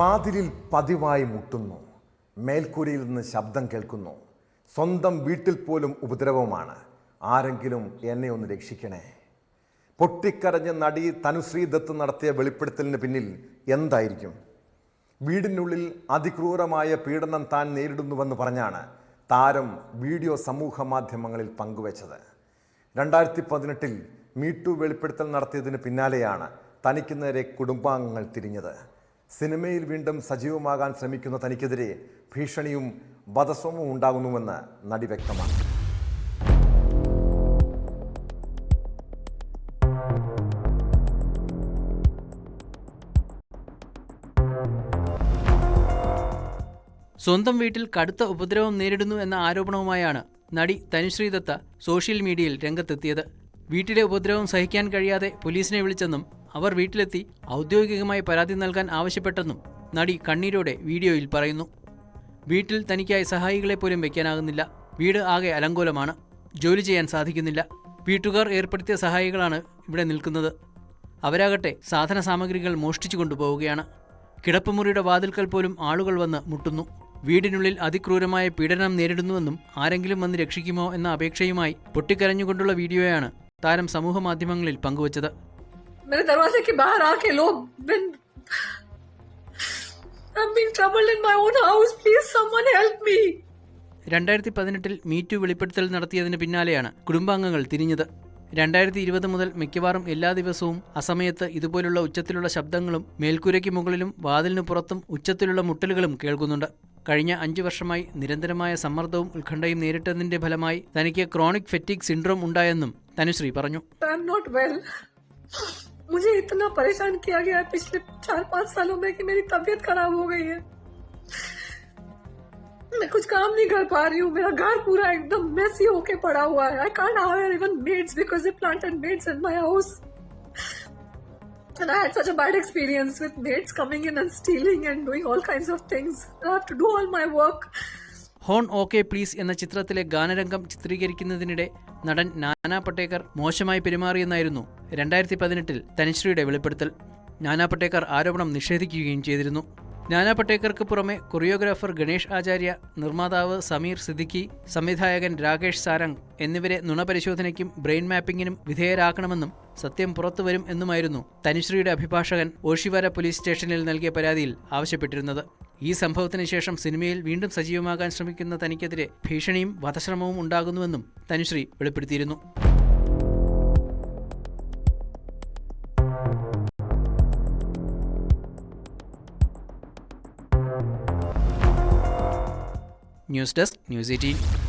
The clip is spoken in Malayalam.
വാതിലിൽ പതിവായി മുട്ടുന്നു. മേൽക്കൂരയിൽ നിന്ന് ശബ്ദം കേൾക്കുന്നു. സ്വന്തം വീട്ടിൽ പോലും ഉപദ്രവമാണ്. ആരെങ്കിലും എന്നെ ഒന്ന് രക്ഷിക്കണേ. പൊട്ടിക്കരഞ്ഞ നടി തനുശ്രീ ദത്ത് നടത്തിയ വെളിപ്പെടുത്തലിന് പിന്നിൽ എന്തായിരിക്കും? വീടിനുള്ളിൽ അതിക്രൂരമായ പീഡനം താൻ നേരിടുന്നുവെന്ന് പറഞ്ഞാണ് താരം വീഡിയോ സമൂഹ മാധ്യമങ്ങളിൽ പങ്കുവച്ചത്. 2018 മീടു വെളിപ്പെടുത്തൽ നടത്തിയതിന് പിന്നാലെയാണ് തനിക്ക് നേരെ കുടുംബാംഗങ്ങൾ തിരിഞ്ഞത്. സിനിമയിൽ വീണ്ടും സജീവമാകാൻ ശ്രമിക്കുന്ന തനിക്കെതിരെ ഭീഷണിയും വധശ്രമവും ഉണ്ടാകുന്നുവെന്ന് നടി വ്യക്തമാക്കി. സ്വന്തം വീട്ടിൽ കടുത്ത ഉപദ്രവം നേരിടുന്നു എന്ന ആരോപണവുമായാണ് നടി തനുശ്രീ ദത്ത സോഷ്യൽ മീഡിയയിൽ രംഗത്തെത്തിയത്. വീട്ടിലെ ഉപദ്രവം സഹിക്കാൻ കഴിയാതെ പോലീസിനെ വിളിച്ചെന്നും അവർ വീട്ടിലെത്തി ഔദ്യോഗികമായി പരാതി നൽകാൻ ആവശ്യപ്പെട്ടെന്നും നടി കണ്ണീരോടെ വീഡിയോയിൽ പറയുന്നു. വീട്ടിൽ തനിക്കായി സഹായികളെ പോലും വയ്ക്കാനാകുന്നില്ല. വീട് ആകെ അലങ്കോലമാണ്. ജോലി ചെയ്യാൻ സാധിക്കുന്നില്ല. വീട്ടുകാർ ഏർപ്പെടുത്തിയ സഹായികളാണ് ഇവിടെ നിൽക്കുന്നത്. അവരാകട്ടെ സാധന സാമഗ്രികൾ മോഷ്ടിച്ചു കൊണ്ടുപോവുകയാണ്. കിടപ്പുമുറിയുടെ വാതിൽക്കൽ പോലും ആളുകൾ വന്ന് മുട്ടുന്നു. വീടിനുള്ളിൽ അതിക്രൂരമായ പീഡനം നേരിടുന്നുവെന്നും ആരെങ്കിലും വന്ന് രക്ഷിക്കുമോ എന്ന അപേക്ഷയുമായി പൊട്ടിക്കരഞ്ഞുകൊണ്ടുള്ള വീഡിയോയാണ് താരം സമൂഹ മാധ്യമങ്ങളിൽ പങ്കുവച്ചത്. 2018 മീടു വെളിപ്പെടുത്തൽ നടത്തിയതിന് പിന്നാലെയാണ് കുടുംബാംഗങ്ങൾ തിരിഞ്ഞത്. 2020 മുതൽ മിക്കവാറും എല്ലാ ദിവസവും അസമയത്ത് ഇതുപോലുള്ള ഉച്ചത്തിലുള്ള ശബ്ദങ്ങളും മേൽക്കൂരയ്ക്ക് മുകളിലും വാതിലിനു പുറത്തും ഉച്ചത്തിലുള്ള മുട്ടലുകളും കേൾക്കുന്നുണ്ട്. കഴിഞ്ഞ 5 വർഷമായി നിരന്തരമായ സമ്മർദ്ദവും ഉത്കണ്ഠയും നേരിട്ടതിന്റെ ഫലമായി തനിക്ക് ക്രോണിക് ഫെറ്റിക് സിൻഡ്രോം ഉണ്ടായെന്നും തനുശ്രീ പറഞ്ഞു. मुझे इतना परेशान किया गया है पिछले 4-5 सालों में कि मेरी तबीयत खराब हो गई है. मैं कुछ काम नहीं कर पा रही हूँ. मेरा घर पूरा एकदम मेसी होके पड़ा हुआ है. I can't hire even maids because they planted maids in my house. And I had such a bad experience with maids coming in and stealing and doing all kinds of things. I have to do all my work. Horn okay please എന്ന ചിത്രത്തിലെ ഗാനരംഗം ചിത്രീകരിക്കുന്നതിനിടെ നടൻ നാനാ പട്ടേക്കർ മോശമായി പെരുമാറിയെന്നായിരുന്നു 2018 തനുശ്രീയുടെ വെളിപ്പെടുത്തൽ. നാനാ പട്ടേക്കർ ആരോപണം നിഷേധിക്കുകയും ചെയ്തിരുന്നു. നാനാ പട്ടേക്കർക്ക് പുറമെ കൊറിയോഗ്രാഫർ ഗണേഷ് ആചാര്യ, നിർമ്മാതാവ് സമീർ സിദ്ദിഖി, സംവിധായകൻ രാകേഷ് സാരംഗ് എന്നിവരെ നുണപരിശോധനയ്ക്കും ബ്രെയിൻ മാപ്പിങ്ങിനും വിധേയരാക്കണമെന്നും സത്യം പുറത്തുവരും എന്നുമായിരുന്നു തനുശ്രീയുടെ അഭിഭാഷകൻ ഓഷിവാര പോലീസ് സ്റ്റേഷനിൽ നൽകിയ പരാതിയിൽ ആവശ്യപ്പെട്ടിരുന്നത്. ഈ സംഭവത്തിന് ശേഷം സിനിമയിൽ വീണ്ടും സജീവമാകാൻ ശ്രമിക്കുന്ന തനിക്കെതിരെ ഭീഷണിയും വധശ്രമവും ഉണ്ടാകുന്നുവെന്നും തനുശ്രീ വെളിപ്പെടുത്തിയിരുന്നു. News desk, news 18.